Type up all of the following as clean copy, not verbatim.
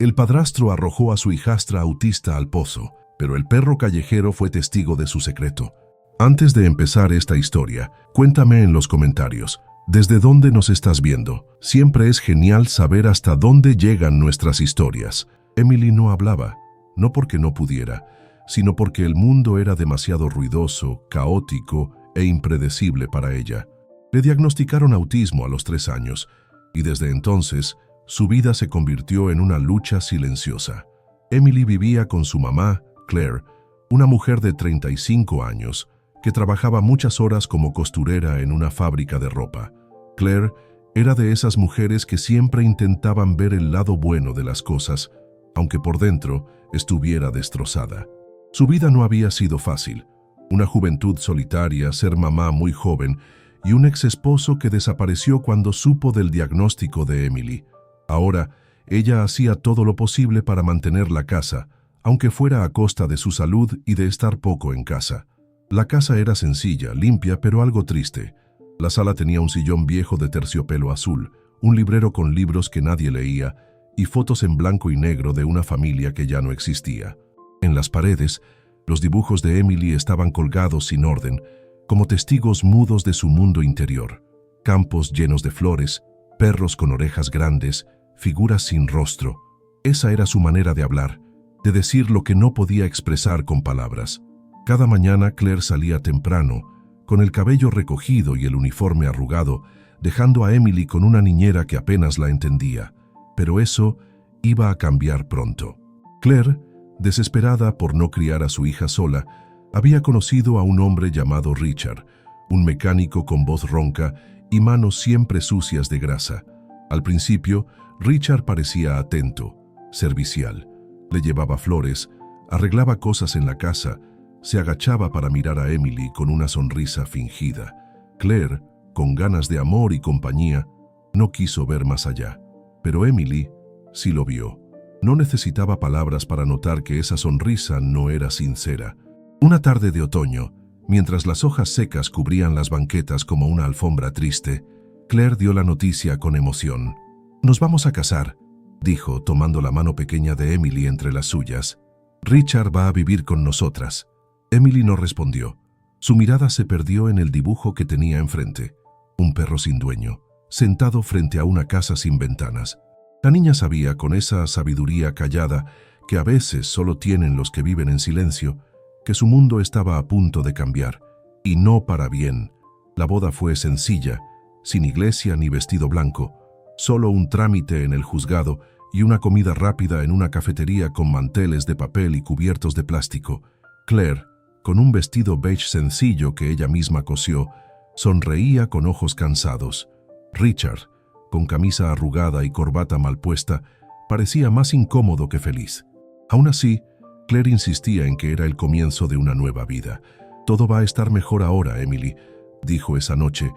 El padrastro arrojó a su hijastra autista al pozo, pero el perro callejero fue testigo de su secreto. Antes de empezar esta historia, cuéntame en los comentarios, ¿desde dónde nos estás viendo? Siempre es genial saber hasta dónde llegan nuestras historias. Emily no hablaba, no porque no pudiera, sino porque el mundo era demasiado ruidoso, caótico e impredecible para ella. Le diagnosticaron autismo a los 3 años, y desde entonces, su vida se convirtió en una lucha silenciosa. Emily vivía con su mamá, Claire, una mujer de 35 años, que trabajaba muchas horas como costurera en una fábrica de ropa. Claire era de esas mujeres que siempre intentaban ver el lado bueno de las cosas, aunque por dentro estuviera destrozada. Su vida no había sido fácil. Una juventud solitaria, ser mamá muy joven y un ex esposo que desapareció cuando supo del diagnóstico de Emily. Ahora, ella hacía todo lo posible para mantener la casa, aunque fuera a costa de su salud y de estar poco en casa. La casa era sencilla, limpia, pero algo triste. La sala tenía un sillón viejo de terciopelo azul, un librero con libros que nadie leía y fotos en blanco y negro de una familia que ya no existía. En las paredes, los dibujos de Emily estaban colgados sin orden, como testigos mudos de su mundo interior. Campos llenos de flores, perros con orejas grandes, figuras sin rostro. Esa era su manera de hablar, de decir lo que no podía expresar con palabras. Cada mañana Claire salía temprano, con el cabello recogido y el uniforme arrugado, dejando a Emily con una niñera que apenas la entendía. Pero eso iba a cambiar pronto. Claire, desesperada por no criar a su hija sola, había conocido a un hombre llamado Richard, un mecánico con voz ronca y manos siempre sucias de grasa. Al principio, Richard parecía atento, servicial. Le llevaba flores, arreglaba cosas en la casa, se agachaba para mirar a Emily con una sonrisa fingida. Claire, con ganas de amor y compañía, no quiso ver más allá. Pero Emily sí lo vio. No necesitaba palabras para notar que esa sonrisa no era sincera. Una tarde de otoño, mientras las hojas secas cubrían las banquetas como una alfombra triste, Claire dio la noticia con emoción. «Nos vamos a casar», dijo, tomando la mano pequeña de Emily entre las suyas. «Richard va a vivir con nosotras». Emily no respondió. Su mirada se perdió en el dibujo que tenía enfrente. Un perro sin dueño, sentado frente a una casa sin ventanas. La niña sabía, con esa sabiduría callada que a veces solo tienen los que viven en silencio, que su mundo estaba a punto de cambiar, y no para bien. La boda fue sencilla, sin iglesia ni vestido blanco, solo un trámite en el juzgado y una comida rápida en una cafetería con manteles de papel y cubiertos de plástico. Claire, con un vestido beige sencillo que ella misma cosió, sonreía con ojos cansados. Richard, con camisa arrugada y corbata mal puesta, parecía más incómodo que feliz. Aún así, Claire insistía en que era el comienzo de una nueva vida. «Todo va a estar mejor ahora, Emily», dijo esa noche,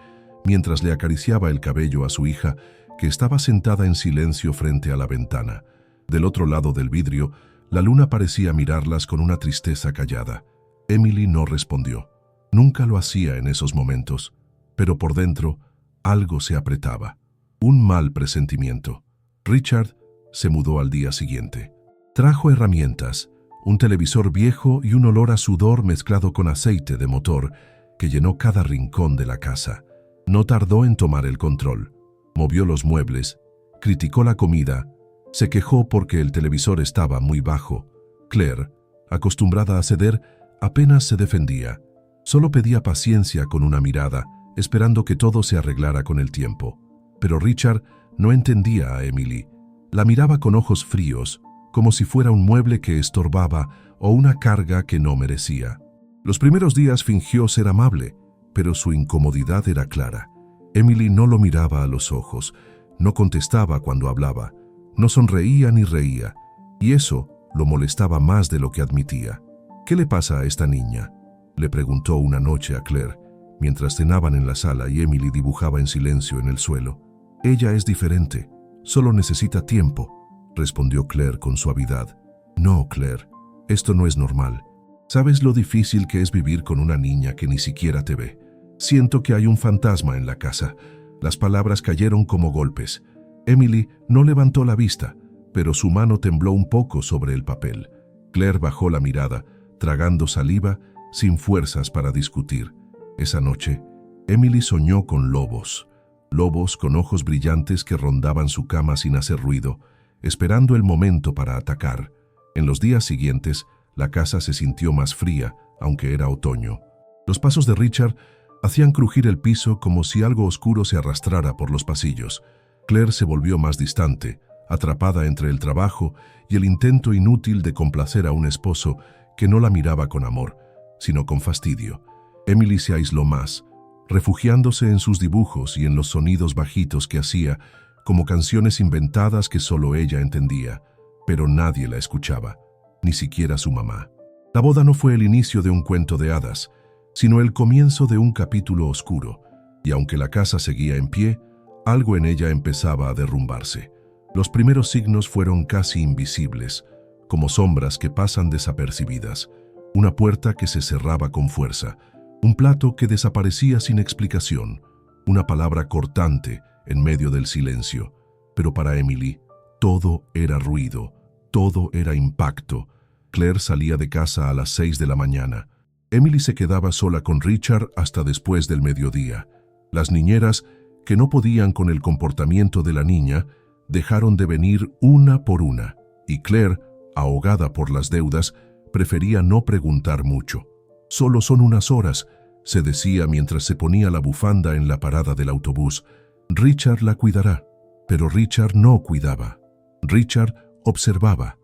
mientras le acariciaba el cabello a su hija, que estaba sentada en silencio frente a la ventana. Del otro lado del vidrio, la luna parecía mirarlas con una tristeza callada. Emily no respondió. Nunca lo hacía en esos momentos, pero por dentro algo se apretaba. Un mal presentimiento. Richard se mudó al día siguiente. Trajo herramientas, un televisor viejo y un olor a sudor mezclado con aceite de motor que llenó cada rincón de la casa. No tardó en tomar el control. Movió los muebles, criticó la comida, se quejó porque el televisor estaba muy bajo. Claire, acostumbrada a ceder, apenas se defendía. Solo pedía paciencia con una mirada, esperando que todo se arreglara con el tiempo. Pero Richard no entendía a Emily. La miraba con ojos fríos, como si fuera un mueble que estorbaba o una carga que no merecía. Los primeros días fingió ser amable, pero su incomodidad era clara. Emily no lo miraba a los ojos, no contestaba cuando hablaba, no sonreía ni reía, y eso lo molestaba más de lo que admitía. «¿Qué le pasa a esta niña?», le preguntó una noche a Claire, mientras cenaban en la sala y Emily dibujaba en silencio en el suelo. «Ella es diferente, solo necesita tiempo», respondió Claire con suavidad. «No, Claire, esto no es normal. ¿Sabes lo difícil que es vivir con una niña que ni siquiera te ve? Siento que hay un fantasma en la casa». Las palabras cayeron como golpes. Emily no levantó la vista, pero su mano tembló un poco sobre el papel. Claire bajó la mirada, tragando saliva, sin fuerzas para discutir. Esa noche, Emily soñó con lobos. Lobos con ojos brillantes que rondaban su cama sin hacer ruido, esperando el momento para atacar. En los días siguientes, la casa se sintió más fría, aunque era otoño. Los pasos de Richard hacían crujir el piso como si algo oscuro se arrastrara por los pasillos. Claire se volvió más distante, atrapada entre el trabajo y el intento inútil de complacer a un esposo que no la miraba con amor, sino con fastidio. Emily se aisló más, refugiándose en sus dibujos y en los sonidos bajitos que hacía, como canciones inventadas que solo ella entendía, pero nadie la escuchaba, ni siquiera su mamá. La boda no fue el inicio de un cuento de hadas, sino el comienzo de un capítulo oscuro, y aunque la casa seguía en pie, algo en ella empezaba a derrumbarse. Los primeros signos fueron casi invisibles, como sombras que pasan desapercibidas, una puerta que se cerraba con fuerza, un plato que desaparecía sin explicación, una palabra cortante en medio del silencio. Pero para Emily, todo era ruido, todo era impacto. Claire salía de casa a las 6 de la mañana. Emily se quedaba sola con Richard hasta después del mediodía. Las niñeras, que no podían con el comportamiento de la niña, dejaron de venir una por una, y Claire, ahogada por las deudas, prefería no preguntar mucho. «Solo son unas horas», se decía mientras se ponía la bufanda en la parada del autobús. «Richard la cuidará». Pero Richard no cuidaba. Richard observaba.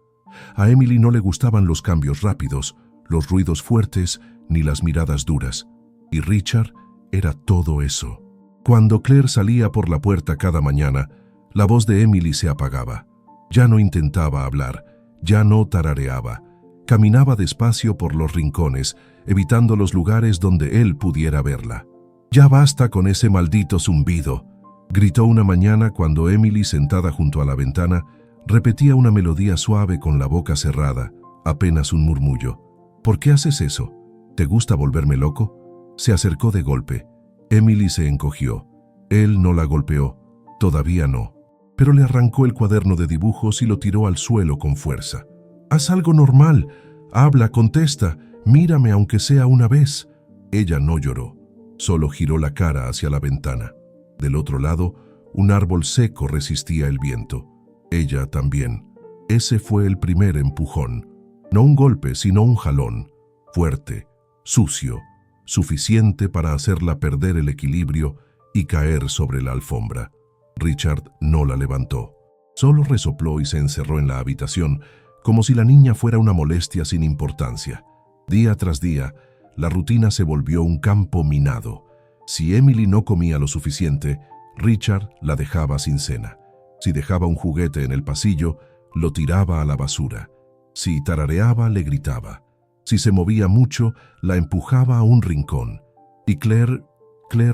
A Emily no le gustaban los cambios rápidos, los ruidos fuertes, ni las miradas duras. Y Richard era todo eso. Cuando Claire salía por la puerta cada mañana, la voz de Emily se apagaba. Ya no intentaba hablar, ya no tarareaba. Caminaba despacio por los rincones, evitando los lugares donde él pudiera verla. «Ya basta con ese maldito zumbido», gritó una mañana cuando Emily, sentada junto a la ventana, repetía una melodía suave con la boca cerrada, apenas un murmullo. «¿Por qué haces eso? ¿Te gusta volverme loco?». Se acercó de golpe. Emily se encogió. Él no la golpeó, todavía no, pero le arrancó el cuaderno de dibujos y lo tiró al suelo con fuerza. «Haz algo normal, habla, contesta, mírame aunque sea una vez». Ella no lloró, solo giró la cara hacia la ventana. Del otro lado, un árbol seco resistía el viento. Ella también. Ese fue el primer empujón. No un golpe, sino un jalón. Fuerte, sucio, suficiente para hacerla perder el equilibrio y caer sobre la alfombra. Richard no la levantó. Solo resopló y se encerró en la habitación, como si la niña fuera una molestia sin importancia. Día tras día, la rutina se volvió un campo minado. Si Emily no comía lo suficiente, Richard la dejaba sin cena. Si dejaba un juguete en el pasillo, lo tiraba a la basura. Si tarareaba, le gritaba. Si se movía mucho, la empujaba a un rincón. Y Claire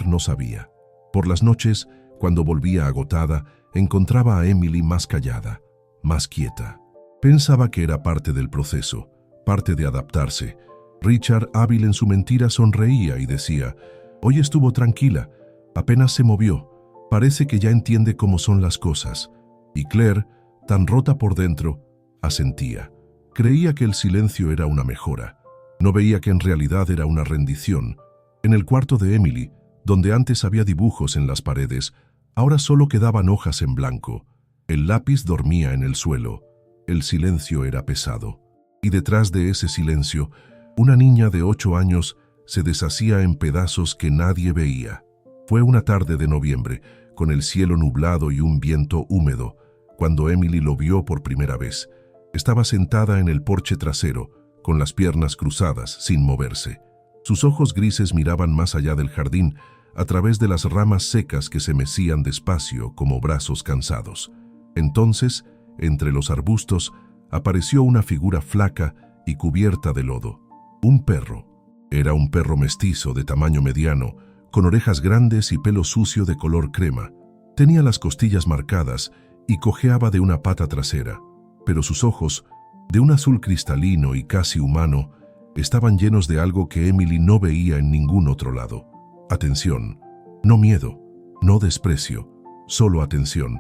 no sabía. Por las noches, cuando volvía agotada, encontraba a Emily más callada, más quieta. Pensaba que era parte del proceso, parte de adaptarse. Richard, hábil en su mentira, sonreía y decía: «Hoy estuvo tranquila, apenas se movió, parece que ya entiende cómo son las cosas». Y Claire, tan rota por dentro, asentía. Creía que el silencio era una mejora. No veía que en realidad era una rendición. En el cuarto de Emily, donde antes había dibujos en las paredes, ahora solo quedaban hojas en blanco. El lápiz dormía en el suelo. El silencio era pesado. Y detrás de ese silencio, una niña de 8 años se deshacía en pedazos que nadie veía. Fue una tarde de noviembre, con el cielo nublado y un viento húmedo, cuando Emily lo vio por primera vez. Estaba sentada en el porche trasero, con las piernas cruzadas, sin moverse. Sus ojos grises miraban más allá del jardín, a través de las ramas secas que se mecían despacio como brazos cansados. Entonces, entre los arbustos, apareció una figura flaca y cubierta de lodo. Un perro. Era un perro mestizo de tamaño mediano, con orejas grandes y pelo sucio de color crema. Tenía las costillas marcadas y cojeaba de una pata trasera, pero sus ojos, de un azul cristalino y casi humano, estaban llenos de algo que Emily no veía en ningún otro lado. Atención, no miedo, no desprecio, solo atención.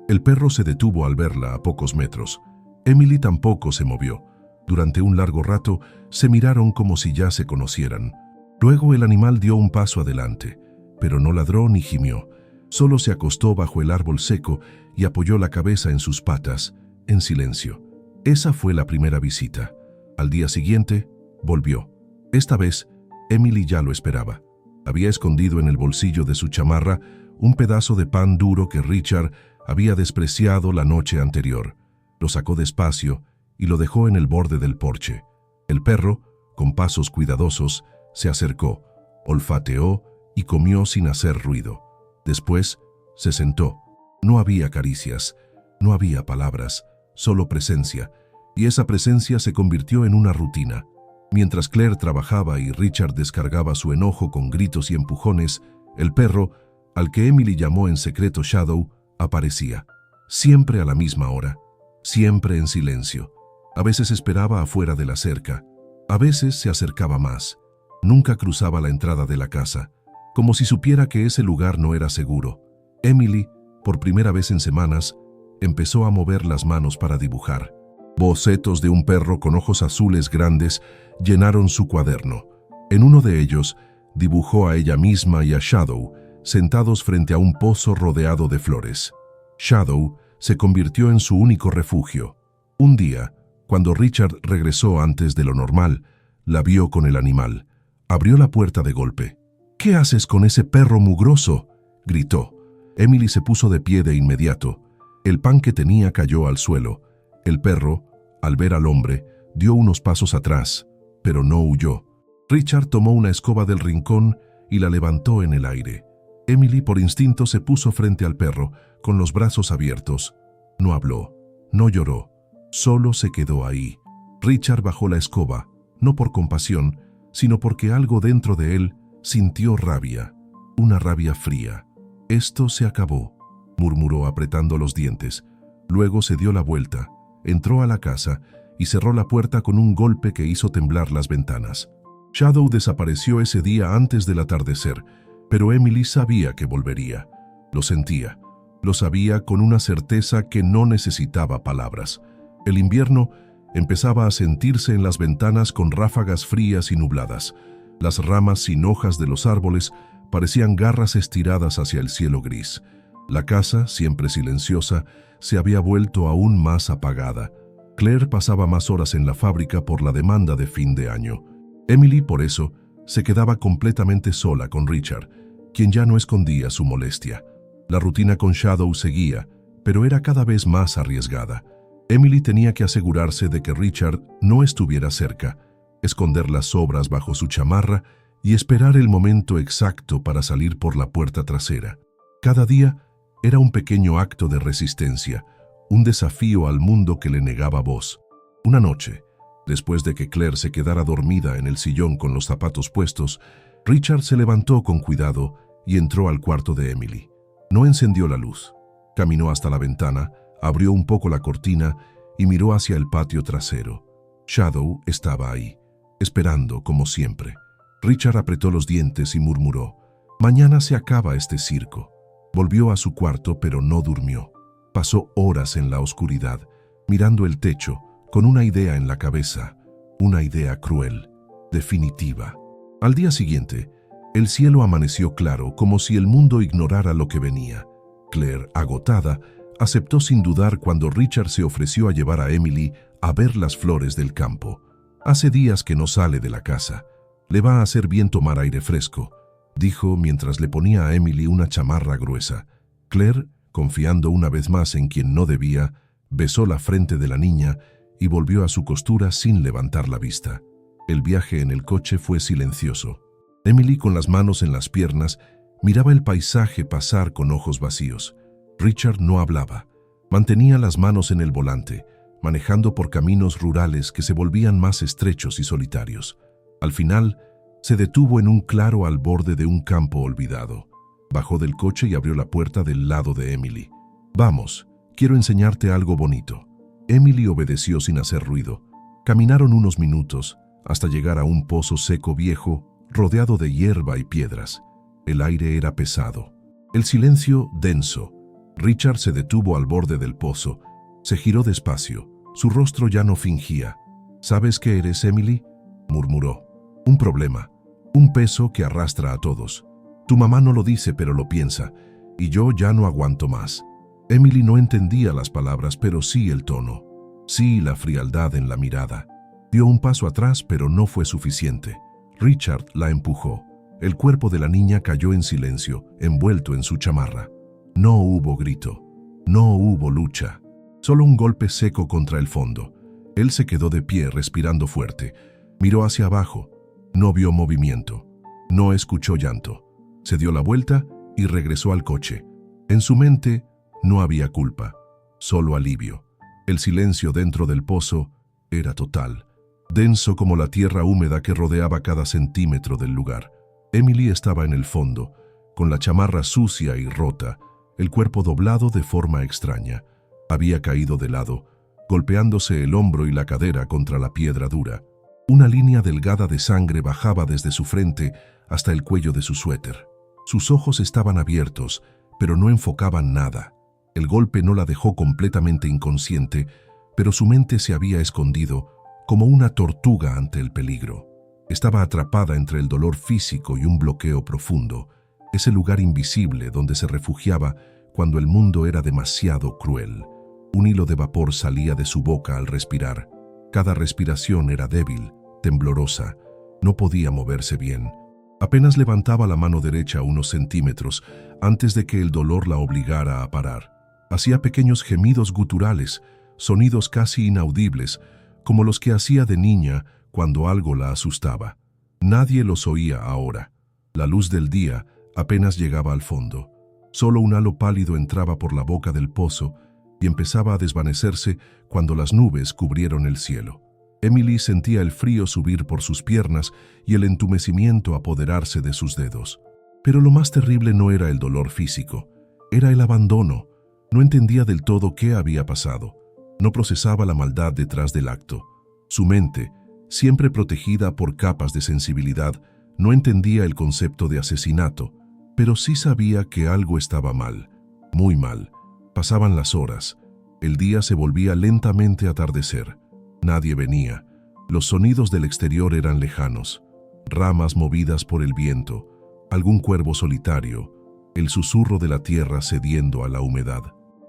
El perro se detuvo al verla a pocos metros. Emily tampoco se movió. Durante un largo rato se miraron como si ya se conocieran. Luego el animal dio un paso adelante, pero no ladró ni gimió. Solo se acostó bajo el árbol seco y apoyó la cabeza en sus patas, en silencio. Esa fue la primera visita. Al día siguiente, volvió. Esta vez, Emily ya lo esperaba. Había escondido en el bolsillo de su chamarra un pedazo de pan duro que Richard había despreciado la noche anterior. Lo sacó despacio y lo dejó en el borde del porche. El perro, con pasos cuidadosos, se acercó, olfateó y comió sin hacer ruido. Después, se sentó. No había caricias, no había palabras, solo presencia, y esa presencia se convirtió en una rutina. Mientras Claire trabajaba y Richard descargaba su enojo con gritos y empujones, el perro, al que Emily llamó en secreto Shadow, aparecía. Siempre a la misma hora, siempre en silencio. A veces esperaba afuera de la cerca, a veces se acercaba más. Nunca cruzaba la entrada de la casa, como si supiera que ese lugar no era seguro. Emily, por primera vez en semanas, empezó a mover las manos para dibujar. Bocetos de un perro con ojos azules grandes llenaron su cuaderno. En uno de ellos, dibujó a ella misma y a Shadow, sentados frente a un pozo rodeado de flores. Shadow se convirtió en su único refugio. Un día, cuando Richard regresó antes de lo normal, la vio con el animal. Abrió la puerta de golpe. «¿Qué haces con ese perro mugroso?», gritó. Emily se puso de pie de inmediato. El pan que tenía cayó al suelo. El perro, al ver al hombre, dio unos pasos atrás, pero no huyó. Richard tomó una escoba del rincón y la levantó en el aire. Emily por instinto se puso frente al perro, con los brazos abiertos. No habló, no lloró, solo se quedó ahí. Richard bajó la escoba, no por compasión, sino porque algo dentro de él sintió rabia, una rabia fría. «Esto se acabó», murmuró apretando los dientes. Luego se dio la vuelta, entró a la casa y cerró la puerta con un golpe que hizo temblar las ventanas. Shadow desapareció ese día antes del atardecer, pero Emily sabía que volvería. Lo sentía, lo sabía con una certeza que no necesitaba palabras. El invierno empezaba a sentirse en las ventanas con ráfagas frías y nubladas. Las ramas sin hojas de los árboles parecían garras estiradas hacia el cielo gris. La casa, siempre silenciosa, se había vuelto aún más apagada. Claire pasaba más horas en la fábrica por la demanda de fin de año. Emily, por eso, se quedaba completamente sola con Richard, quien ya no escondía su molestia. La rutina con Shadow seguía, pero era cada vez más arriesgada. Emily tenía que asegurarse de que Richard no estuviera cerca, esconder las sobras bajo su chamarra y esperar el momento exacto para salir por la puerta trasera. Cada día era un pequeño acto de resistencia, un desafío al mundo que le negaba voz. Una noche, después de que Claire se quedara dormida en el sillón con los zapatos puestos, Richard se levantó con cuidado y entró al cuarto de Emily. No encendió la luz. Caminó hasta la ventana, abrió un poco la cortina y miró hacia el patio trasero. Shadow estaba ahí, esperando como siempre. Richard apretó los dientes y murmuró: «Mañana se acaba este circo». Volvió a su cuarto, pero no durmió. Pasó horas en la oscuridad, mirando el techo, con una idea en la cabeza, una idea cruel, definitiva. Al día siguiente, el cielo amaneció claro, como si el mundo ignorara lo que venía. Claire, agotada, aceptó sin dudar cuando Richard se ofreció a llevar a Emily a ver las flores del campo. «Hace días que no sale de la casa. Le va a hacer bien tomar aire fresco», dijo mientras le ponía a Emily una chamarra gruesa. Claire, confiando una vez más en quien no debía, besó la frente de la niña y volvió a su costura sin levantar la vista. El viaje en el coche fue silencioso. Emily, con las manos en las piernas, miraba el paisaje pasar con ojos vacíos. Richard no hablaba. Mantenía las manos en el volante, manejando por caminos rurales que se volvían más estrechos y solitarios. Al final, se detuvo en un claro al borde de un campo olvidado. Bajó del coche y abrió la puerta del lado de Emily. «Vamos, quiero enseñarte algo bonito». Emily obedeció sin hacer ruido. Caminaron unos minutos hasta llegar a un pozo seco viejo, rodeado de hierba y piedras. El aire era pesado, el silencio denso. Richard se detuvo al borde del pozo. Se giró despacio. Su rostro ya no fingía. «¿Sabes qué eres, Emily?», murmuró. «Un problema. Un peso que arrastra a todos. Tu mamá no lo dice, pero lo piensa. Y yo ya no aguanto más». Emily no entendía las palabras, pero sí el tono. Sí la frialdad en la mirada. Dio un paso atrás, pero no fue suficiente. Richard la empujó. El cuerpo de la niña cayó en silencio, envuelto en su chamarra. No hubo grito. No hubo lucha. Solo un golpe seco contra el fondo. Él se quedó de pie, respirando fuerte. Miró hacia abajo. No vio movimiento. No escuchó llanto. Se dio la vuelta y regresó al coche. En su mente no había culpa, solo alivio. El silencio dentro del pozo era total, denso como la tierra húmeda que rodeaba cada centímetro del lugar. Emily estaba en el fondo, con la chamarra sucia y rota, el cuerpo doblado de forma extraña. Había caído de lado, golpeándose el hombro y la cadera contra la piedra dura. Una línea delgada de sangre bajaba desde su frente hasta el cuello de su suéter. Sus ojos estaban abiertos, pero no enfocaban nada. El golpe no la dejó completamente inconsciente, pero su mente se había escondido como una tortuga ante el peligro. Estaba atrapada entre el dolor físico y un bloqueo profundo, ese lugar invisible donde se refugiaba cuando el mundo era demasiado cruel. Un hilo de vapor salía de su boca al respirar. Cada respiración era débil, temblorosa. No podía moverse bien. Apenas levantaba la mano derecha unos centímetros antes de que el dolor la obligara a parar. Hacía pequeños gemidos guturales, sonidos casi inaudibles, como los que hacía de niña cuando algo la asustaba. Nadie los oía ahora. La luz del día apenas llegaba al fondo. Solo un halo pálido entraba por la boca del pozo y empezaba a desvanecerse cuando las nubes cubrieron el cielo. Emily sentía el frío subir por sus piernas y el entumecimiento apoderarse de sus dedos. Pero lo más terrible no era el dolor físico, era el abandono. No entendía del todo qué había pasado. No procesaba la maldad detrás del acto. Su mente, siempre protegida por capas de sensibilidad, no entendía el concepto de asesinato, pero sí sabía que algo estaba mal, muy mal. Pasaban las horas. El día se volvía lentamente a atardecer. Nadie venía. Los sonidos del exterior eran lejanos. Ramas movidas por el viento, algún cuervo solitario, el susurro de la tierra cediendo a la humedad.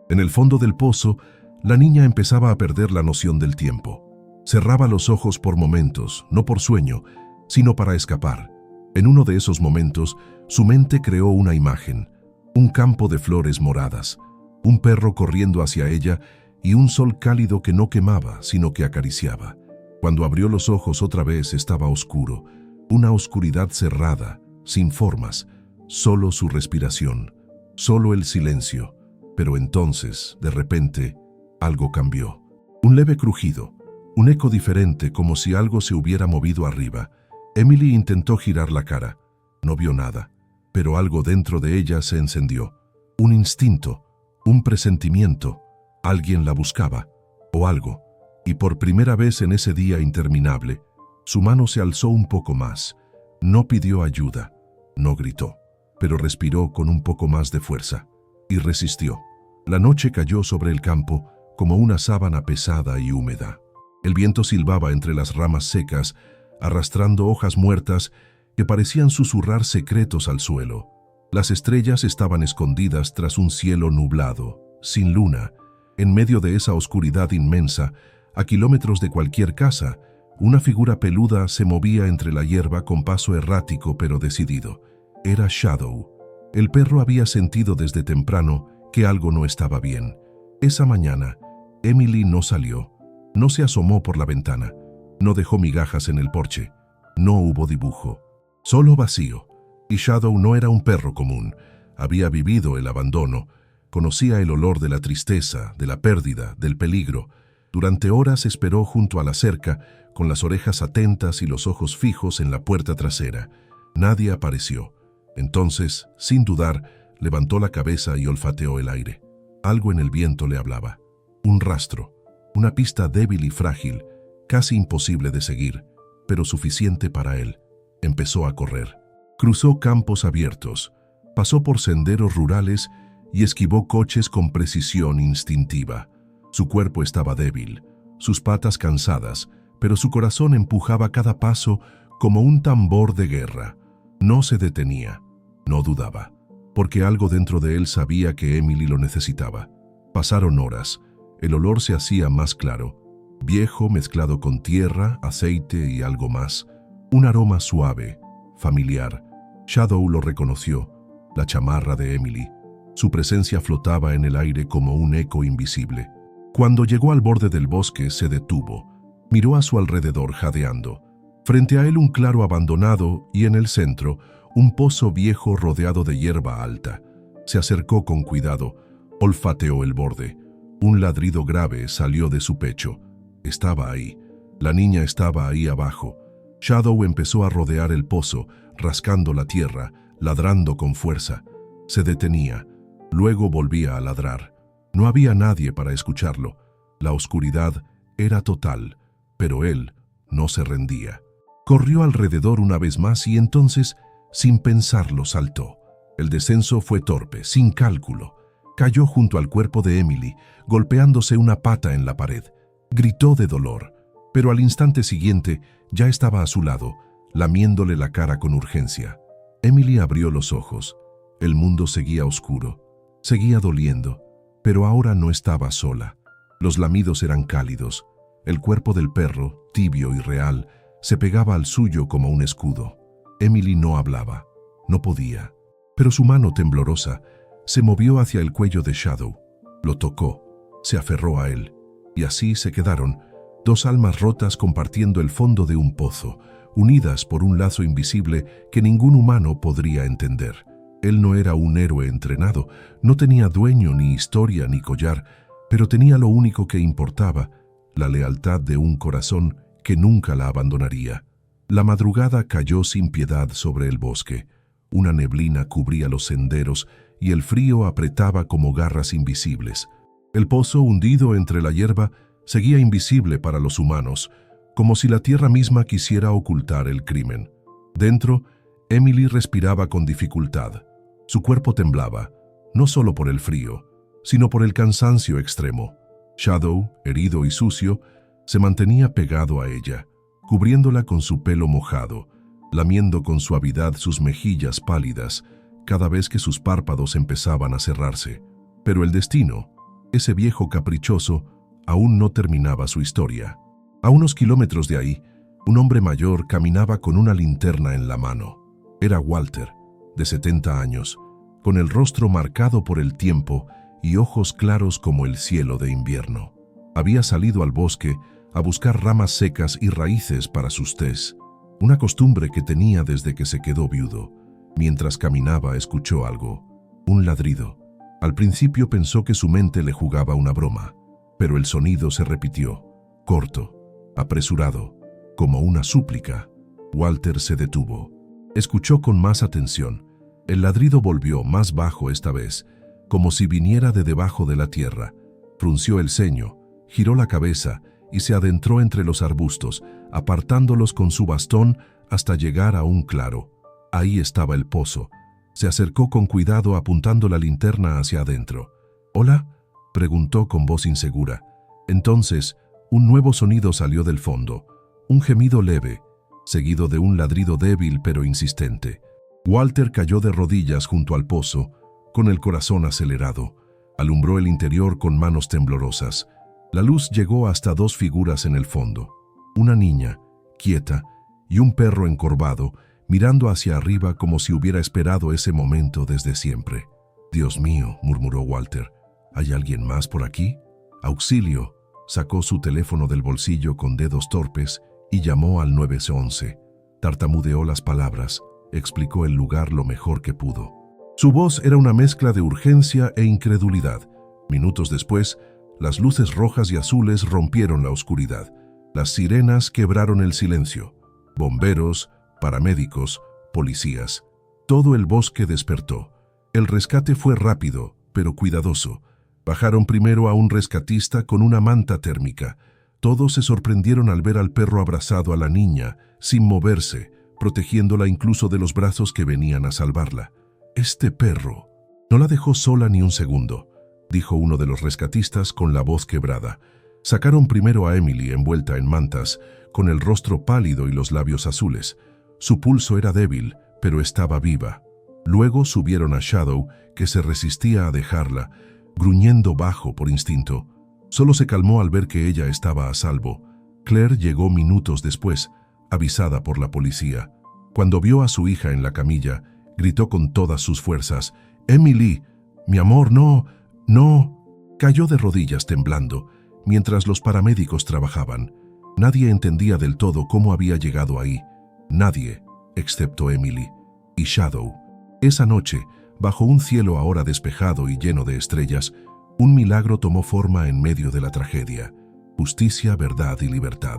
En el fondo del pozo, la niña empezaba a perder la noción del tiempo. Cerraba los ojos por momentos, no por sueño, sino para escapar. En uno de esos momentos, su mente creó una imagen, un campo de flores moradas, un perro corriendo hacia ella y un sol cálido que no quemaba, sino que acariciaba. Cuando abrió los ojos otra vez estaba oscuro, una oscuridad cerrada, sin formas, solo su respiración, solo el silencio. Pero entonces, de repente, algo cambió. Un leve crujido, un eco diferente como si algo se hubiera movido arriba. Emily intentó girar la cara. No vio nada, pero algo dentro de ella se encendió. Un instinto, un presentimiento. Alguien la buscaba, o algo. Y por primera vez en ese día interminable, su mano se alzó un poco más. No pidió ayuda, no gritó, pero respiró con un poco más de fuerza. Y resistió. La noche cayó sobre el campo como una sábana pesada y húmeda. El viento silbaba entre las ramas secas, arrastrando hojas muertas que parecían susurrar secretos al suelo. Las estrellas estaban escondidas tras un cielo nublado, sin luna. En medio de esa oscuridad inmensa, a kilómetros de cualquier casa, una figura peluda se movía entre la hierba con paso errático pero decidido. Era Shadow. El perro había sentido desde temprano que algo no estaba bien. Esa mañana, Emily no salió, no se asomó por la ventana, no dejó migajas en el porche, no hubo dibujo, solo vacío. Y Shadow no era un perro común, había vivido el abandono, conocía el olor de la tristeza, de la pérdida, del peligro. Durante horas esperó junto a la cerca, con las orejas atentas y los ojos fijos en la puerta trasera. Nadie apareció. Entonces, sin dudar, levantó la cabeza y olfateó el aire. Algo en el viento le hablaba. Un rastro, una pista débil y frágil, casi imposible de seguir, pero suficiente para él. Empezó a correr. Cruzó campos abiertos, pasó por senderos rurales y esquivó coches con precisión instintiva. Su cuerpo estaba débil, sus patas cansadas, pero su corazón empujaba cada paso como un tambor de guerra. No se detenía, no dudaba, porque algo dentro de él sabía que Emily lo necesitaba. Pasaron horas, el olor se hacía más claro, viejo mezclado con tierra, aceite y algo más. Un aroma suave, familiar. Shadow lo reconoció, la chamarra de Emily. Su presencia flotaba en el aire como un eco invisible. Cuando llegó al borde del bosque, se detuvo. Miró a su alrededor jadeando. Frente a él un claro abandonado y en el centro, un pozo viejo rodeado de hierba alta. Se acercó con cuidado, olfateó el borde. Un ladrido grave salió de su pecho. Estaba ahí. La niña estaba ahí abajo. Shadow empezó a rodear el pozo, rascando la tierra, ladrando con fuerza. Se detenía. Luego volvía a ladrar. No había nadie para escucharlo. La oscuridad era total, pero él no se rendía. Corrió alrededor una vez más y entonces, sin pensarlo, saltó. El descenso fue torpe, sin cálculo. Cayó junto al cuerpo de Emily, golpeándose una pata en la pared. Gritó de dolor, pero al instante siguiente ya estaba a su lado, lamiéndole la cara con urgencia. Emily abrió los ojos. El mundo seguía oscuro, seguía doliendo, pero ahora no estaba sola. Los lamidos eran cálidos. El cuerpo del perro, tibio y real, se pegaba al suyo como un escudo. Emily no hablaba, no podía, pero su mano temblorosa se movió hacia el cuello de Shadow. Lo tocó, se aferró a él, y así se quedaron, dos almas rotas compartiendo el fondo de un pozo, unidas por un lazo invisible que ningún humano podría entender. Él no era un héroe entrenado, no tenía dueño, ni historia, ni collar, pero tenía lo único que importaba, la lealtad de un corazón que nunca la abandonaría. La madrugada cayó sin piedad sobre el bosque. Una neblina cubría los senderos y el frío apretaba como garras invisibles. El pozo, hundido entre la hierba, seguía invisible para los humanos, como si la tierra misma quisiera ocultar el crimen. Dentro, Emily respiraba con dificultad. Su cuerpo temblaba, no solo por el frío, sino por el cansancio extremo. Shadow, herido y sucio, se mantenía pegado a ella, cubriéndola con su pelo mojado, lamiendo con suavidad sus mejillas pálidas cada vez que sus párpados empezaban a cerrarse. Pero el destino, ese viejo caprichoso, aún no terminaba su historia. A unos kilómetros de ahí, un hombre mayor caminaba con una linterna en la mano. Era Walter, de 70 años, con el rostro marcado por el tiempo y ojos claros como el cielo de invierno. Había salido al bosque a buscar ramas secas y raíces para sus tés, una costumbre que tenía desde que se quedó viudo. Mientras caminaba, escuchó algo, un ladrido. Al principio pensó que su mente le jugaba una broma, pero el sonido se repitió, corto, apresurado, como una súplica. Walter se detuvo. Escuchó con más atención. El ladrido volvió más bajo esta vez, como si viniera de debajo de la tierra. Frunció el ceño, giró la cabeza y se adentró entre los arbustos, apartándolos con su bastón hasta llegar a un claro. Ahí estaba el pozo. Se acercó con cuidado apuntando la linterna hacia adentro. «¿Hola?», preguntó con voz insegura. Entonces, un nuevo sonido salió del fondo, un gemido leve, seguido de un ladrido débil pero insistente. Walter cayó de rodillas junto al pozo, con el corazón acelerado. Alumbró el interior con manos temblorosas. La luz llegó hasta dos figuras en el fondo. Una niña, quieta, y un perro encorvado, mirando hacia arriba como si hubiera esperado ese momento desde siempre. «Dios mío», murmuró Walter, «¿hay alguien más por aquí?». «Auxilio». Sacó su teléfono del bolsillo con dedos torpes y llamó al 911. Tartamudeó las palabras, explicó el lugar lo mejor que pudo. Su voz era una mezcla de urgencia e incredulidad. Minutos después, las luces rojas y azules rompieron la oscuridad. Las sirenas quebraron el silencio. Bomberos, paramédicos, policías. Todo el bosque despertó. El rescate fue rápido, pero cuidadoso. Bajaron primero a un rescatista con una manta térmica. Todos se sorprendieron al ver al perro abrazado a la niña, sin moverse, protegiéndola incluso de los brazos que venían a salvarla. «Este perro», No la dejó sola ni un segundo, dijo uno de los rescatistas con la voz quebrada. Sacaron primero a Emily envuelta en mantas, con el rostro pálido y los labios azules. Su pulso era débil, pero estaba viva. Luego subieron a Shadow, que se resistía a dejarla, gruñendo bajo por instinto. Solo se calmó al ver que ella estaba a salvo. Claire llegó minutos después, avisada por la policía. Cuando vio a su hija en la camilla, gritó con todas sus fuerzas: «¡Emily! ¡Mi amor, no! ¡No!». Cayó de rodillas temblando, mientras los paramédicos trabajaban. Nadie entendía del todo cómo había llegado ahí. Nadie, excepto Emily y Shadow. Esa noche, bajo un cielo ahora despejado y lleno de estrellas, un milagro tomó forma en medio de la tragedia. Justicia, verdad y libertad.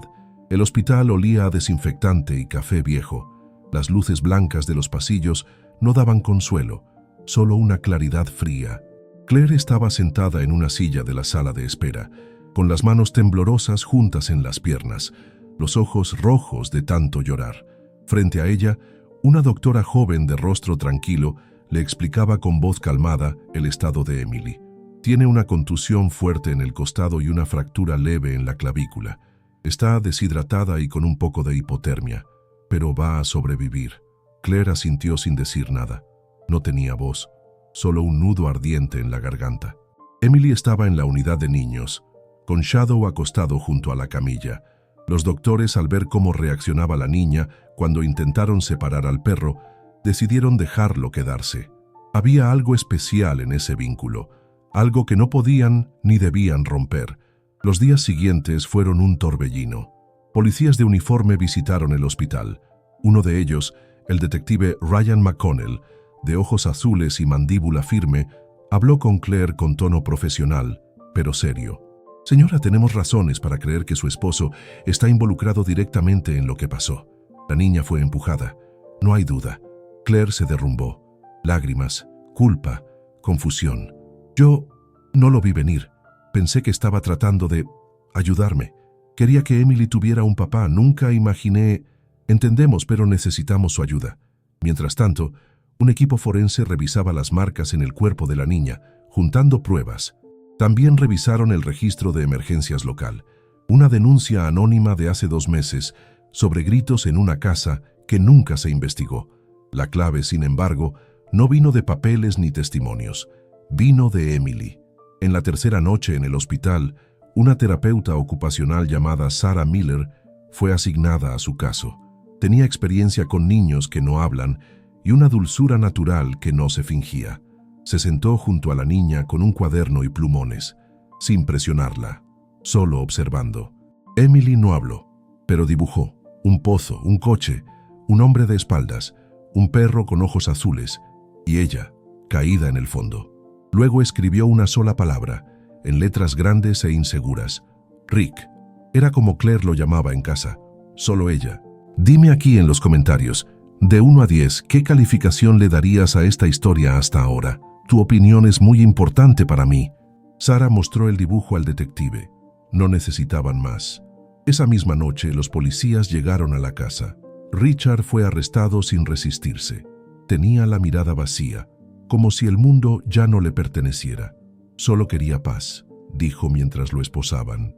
El hospital olía a desinfectante y café viejo. Las luces blancas de los pasillos no daban consuelo, solo una claridad fría. Claire estaba sentada en una silla de la sala de espera, con las manos temblorosas juntas en las piernas, los ojos rojos de tanto llorar. Frente a ella, una doctora joven de rostro tranquilo le explicaba con voz calmada el estado de Emily. Tiene una contusión fuerte en el costado y una fractura leve en la clavícula. Está deshidratada y con un poco de hipotermia, pero va a sobrevivir. Claire asintió sin decir nada. No tenía voz, solo un nudo ardiente en la garganta. Emily estaba en la unidad de niños, con Shadow acostado junto a la camilla. Los doctores, al ver cómo reaccionaba la niña cuando intentaron separar al perro, decidieron dejarlo quedarse. Había algo especial en ese vínculo, algo que no podían ni debían romper. Los días siguientes fueron un torbellino. Policías de uniforme visitaron el hospital. Uno de ellos, el detective Ryan McConnell, de ojos azules y mandíbula firme, habló con Claire con tono profesional, pero serio. «Señora, tenemos razones para creer que su esposo está involucrado directamente en lo que pasó. La niña fue empujada. No hay duda». Claire se derrumbó. Lágrimas, culpa, confusión. «Yo no lo vi venir. Pensé que estaba tratando de ayudarme. Quería que Emily tuviera un papá. Nunca imaginé...». «Entendemos, pero necesitamos su ayuda». Mientras tanto, un equipo forense revisaba las marcas en el cuerpo de la niña, juntando pruebas. También revisaron el registro de emergencias local, una denuncia anónima de hace 2 meses sobre gritos en una casa que nunca se investigó. La clave, sin embargo, no vino de papeles ni testimonios, vino de Emily. En la tercera noche en el hospital, una terapeuta ocupacional llamada Sarah Miller fue asignada a su caso. Tenía experiencia con niños que no hablan y una dulzura natural que no se fingía. Se sentó junto a la niña con un cuaderno y plumones, sin presionarla, solo observando. Emily no habló, pero dibujó un pozo, un coche, un hombre de espaldas, un perro con ojos azules y ella, caída en el fondo. Luego escribió una sola palabra, en letras grandes e inseguras: Rick. Era como Claire lo llamaba en casa, solo ella. Dime aquí en los comentarios, de 1 a 10, ¿qué calificación le darías a esta historia hasta ahora? Tu opinión es muy importante para mí. Sarah mostró el dibujo al detective. No necesitaban más. Esa misma noche, los policías llegaron a la casa. Richard fue arrestado sin resistirse. Tenía la mirada vacía, como si el mundo ya no le perteneciera. Solo quería paz, dijo mientras lo esposaban.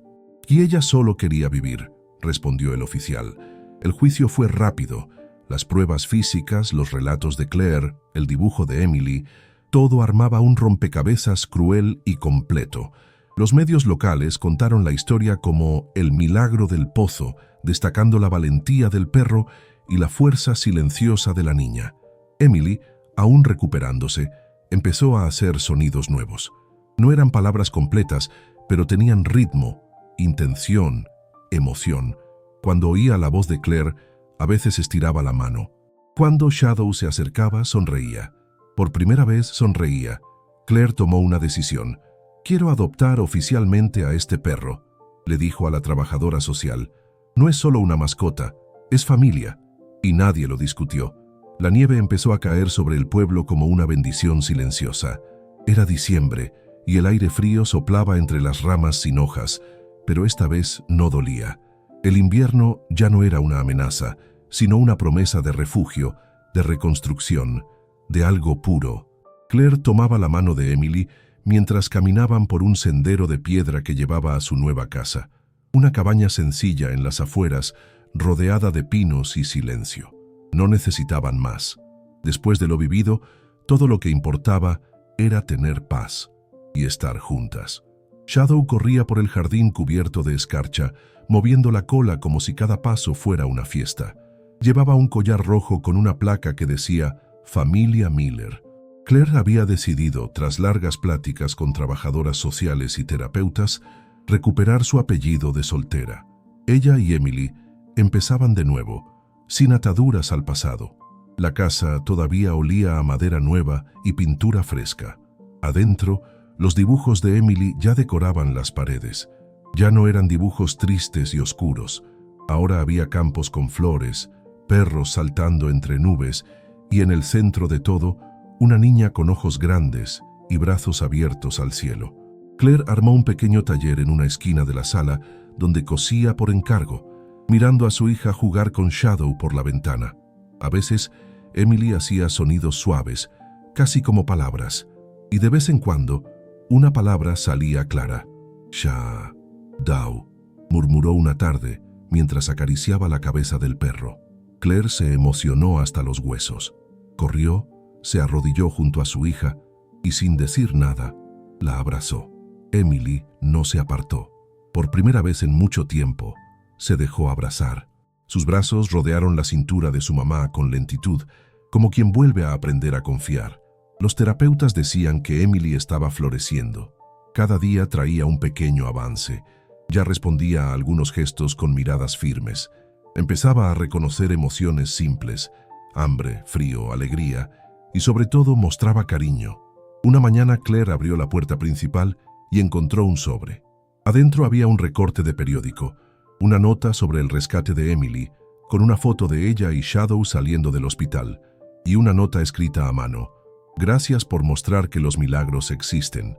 Y ella solo quería vivir, respondió el oficial. El juicio fue rápido. Las pruebas físicas, los relatos de Claire, el dibujo de Emily, todo armaba un rompecabezas cruel y completo. Los medios locales contaron la historia como el milagro del pozo, destacando la valentía del perro y la fuerza silenciosa de la niña. Emily, aún recuperándose, empezó a hacer sonidos nuevos. No eran palabras completas, pero tenían ritmo, intención, emoción. Cuando oía la voz de Claire, a veces estiraba la mano. Cuando Shadow se acercaba, sonreía. Por primera vez sonreía. Claire tomó una decisión. «Quiero adoptar oficialmente a este perro», le dijo a la trabajadora social. «No es solo una mascota, es familia». Y nadie lo discutió. La nieve empezó a caer sobre el pueblo como una bendición silenciosa. Era diciembre y el aire frío soplaba entre las ramas sin hojas, pero esta vez no dolía. El invierno ya no era una amenaza, sino una promesa de refugio, de reconstrucción, de algo puro. Claire tomaba la mano de Emily mientras caminaban por un sendero de piedra que llevaba a su nueva casa, una cabaña sencilla en las afueras, rodeada de pinos y silencio. No necesitaban más. Después de lo vivido, todo lo que importaba era tener paz y estar juntas. Shadow corría por el jardín cubierto de escarcha, moviendo la cola como si cada paso fuera una fiesta. Llevaba un collar rojo con una placa que decía «Familia Miller». Claire había decidido, tras largas pláticas con trabajadoras sociales y terapeutas, recuperar su apellido de soltera. Ella y Emily empezaban de nuevo, sin ataduras al pasado. La casa todavía olía a madera nueva y pintura fresca. Adentro, los dibujos de Emily ya decoraban las paredes. Ya no eran dibujos tristes y oscuros. Ahora había campos con flores, perros saltando entre nubes y en el centro de todo, una niña con ojos grandes y brazos abiertos al cielo. Claire armó un pequeño taller en una esquina de la sala donde cosía por encargo, mirando a su hija jugar con Shadow por la ventana. A veces, Emily hacía sonidos suaves, casi como palabras, y de vez en cuando, una palabra salía clara. Shadow, murmuró una tarde mientras acariciaba la cabeza del perro. Claire se emocionó hasta los huesos. Corrió, se arrodilló junto a su hija y sin decir nada, la abrazó. Emily no se apartó. Por primera vez en mucho tiempo, se dejó abrazar. Sus brazos rodearon la cintura de su mamá con lentitud, como quien vuelve a aprender a confiar. Los terapeutas decían que Emily estaba floreciendo. Cada día traía un pequeño avance. Ya respondía a algunos gestos con miradas firmes. Empezaba a reconocer emociones simples, hambre, frío, alegría, y sobre todo mostraba cariño. Una mañana Claire abrió la puerta principal y encontró un sobre. Adentro había un recorte de periódico, una nota sobre el rescate de Emily, con una foto de ella y Shadow saliendo del hospital, y una nota escrita a mano. Gracias por mostrar que los milagros existen.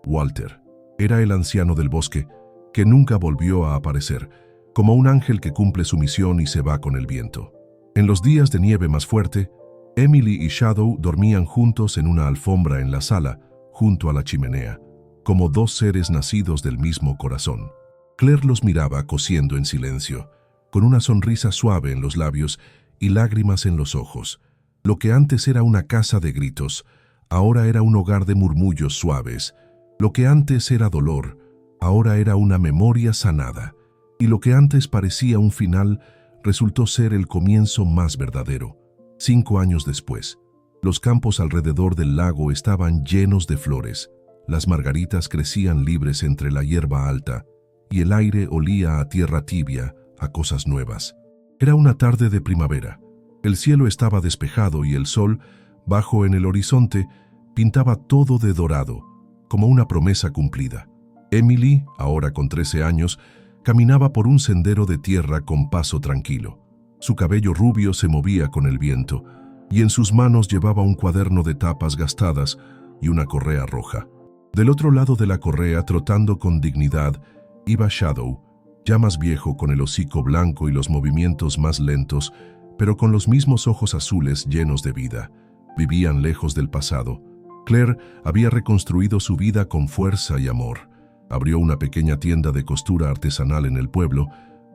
Walter. Era el anciano del bosque, que nunca volvió a aparecer, como un ángel que cumple su misión y se va con el viento. En los días de nieve más fuerte, Emily y Shadow dormían juntos en una alfombra en la sala, junto a la chimenea, como dos seres nacidos del mismo corazón. Claire los miraba cosiendo en silencio, con una sonrisa suave en los labios y lágrimas en los ojos. Lo que antes era una casa de gritos, ahora era un hogar de murmullos suaves. Lo que antes era dolor, ahora era una memoria sanada. Y lo que antes parecía un final, resultó ser el comienzo más verdadero. 5 años después, los campos alrededor del lago estaban llenos de flores. Las margaritas crecían libres entre la hierba alta, y el aire olía a tierra tibia, a cosas nuevas. Era una tarde de primavera. El cielo estaba despejado y el sol, bajo en el horizonte, pintaba todo de dorado, como una promesa cumplida. Emily, ahora con 13 años, caminaba por un sendero de tierra con paso tranquilo. Su cabello rubio se movía con el viento, y en sus manos llevaba un cuaderno de tapas gastadas y una correa roja. Del otro lado de la correa, trotando con dignidad, iba Shadow, ya más viejo, con el hocico blanco y los movimientos más lentos, pero con los mismos ojos azules llenos de vida. Vivían lejos del pasado. Claire había reconstruido su vida con fuerza y amor. Abrió una pequeña tienda de costura artesanal en el pueblo,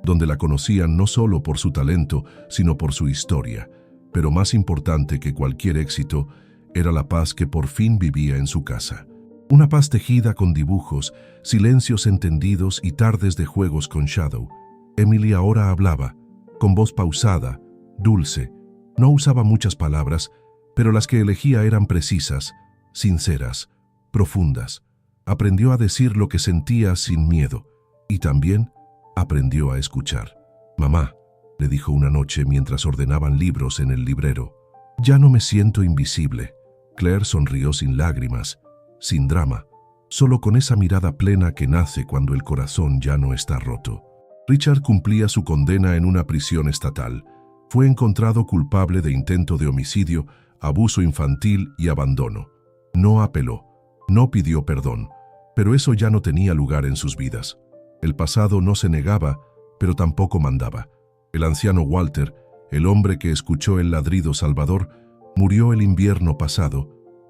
donde la conocían no solo por su talento, sino por su historia. Pero más importante que cualquier éxito, era la paz que por fin vivía en su casa. Una paz tejida con dibujos, silencios entendidos y tardes de juegos con Shadow. Emily ahora hablaba, con voz pausada, dulce. No usaba muchas palabras, pero las que elegía eran precisas, sinceras, profundas. Aprendió a decir lo que sentía sin miedo, y también aprendió a escuchar. «Mamá», le dijo una noche mientras ordenaban libros en el librero, «ya no me siento invisible». Claire sonrió sin lágrimas, sin drama, solo con esa mirada plena que nace cuando el corazón ya no está roto. Richard cumplía su condena en una prisión estatal. Fue encontrado culpable de intento de homicidio, abuso infantil y abandono. No apeló, no pidió perdón, pero eso ya no tenía lugar en sus vidas. El pasado no se negaba, pero tampoco mandaba. El anciano Walter, el hombre que escuchó el ladrido salvador, murió el invierno pasado.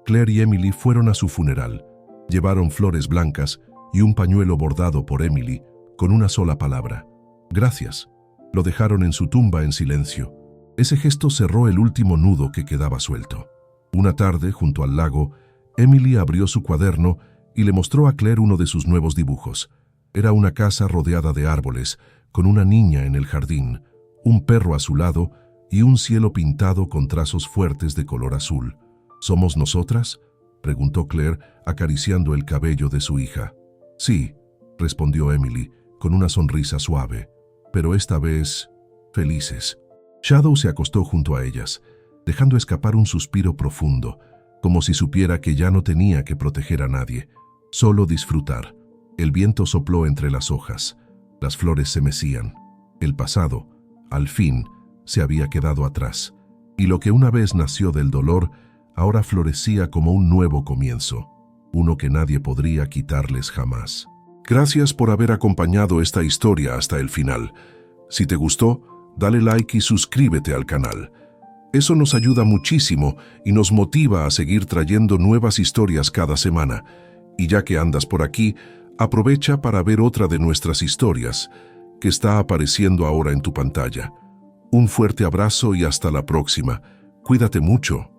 Claire y Emily fueron a su funeral. Llevaron flores blancas y un pañuelo bordado por Emily con una sola palabra: gracias. Lo dejaron en su tumba en silencio. Ese gesto cerró el último nudo que quedaba suelto. Una tarde, junto al lago, Emily abrió su cuaderno y le mostró a Claire uno de sus nuevos dibujos. Era una casa rodeada de árboles, con una niña en el jardín, un perro a su lado y un cielo pintado con trazos fuertes de color azul. ¿Somos nosotras?, preguntó Claire, acariciando el cabello de su hija. Sí, respondió Emily, con una sonrisa suave, pero esta vez felices. Shadow se acostó junto a ellas, dejando escapar un suspiro profundo, como si supiera que ya no tenía que proteger a nadie, solo disfrutar. El viento sopló entre las hojas, las flores se mecían. El pasado, al fin, se había quedado atrás, y lo que una vez nació del dolor, ahora florecía como un nuevo comienzo, uno que nadie podría quitarles jamás. Gracias por haber acompañado esta historia hasta el final. Si te gustó, dale like y suscríbete al canal. Eso nos ayuda muchísimo y nos motiva a seguir trayendo nuevas historias cada semana. Y ya que andas por aquí, aprovecha para ver otra de nuestras historias, que está apareciendo ahora en tu pantalla. Un fuerte abrazo y hasta la próxima. Cuídate mucho.